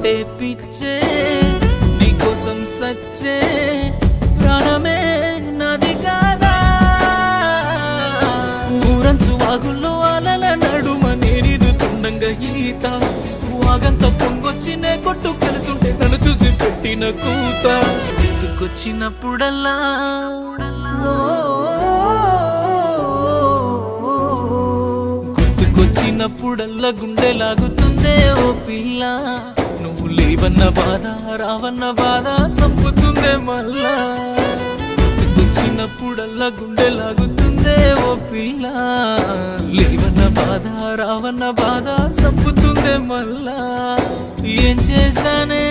నువ్వంటే పిచ్చే నీకోసం సచ్చే ప్రాణమే నాది కాదా ఊరంచు వాగుల్లో అలల నడుమ నేనిదుతుండంగా ఈత వాగంత పొంగొచ్చినే కొట్టుకెళ్తుంటే నన్ను చూసి పెట్టిన కూత గుర్తుకొచ్చినప్పుడల్లా గుర్తుకొచ్చినప్పుడల్లా గుండె లాగుతుందే ఓ పిల్ల నువ్వు లేవన్న బాధ రావన్న బాధ సంపుతుందే మళ్ళా గుర్తుకొచ్చినప్పుడల్లా గుండె లాగుతుందే ఓ పిల్ల లేవన్న బాధ రావన్న బాధ సంపుతుందే మళ్ళా ఏం చేశానే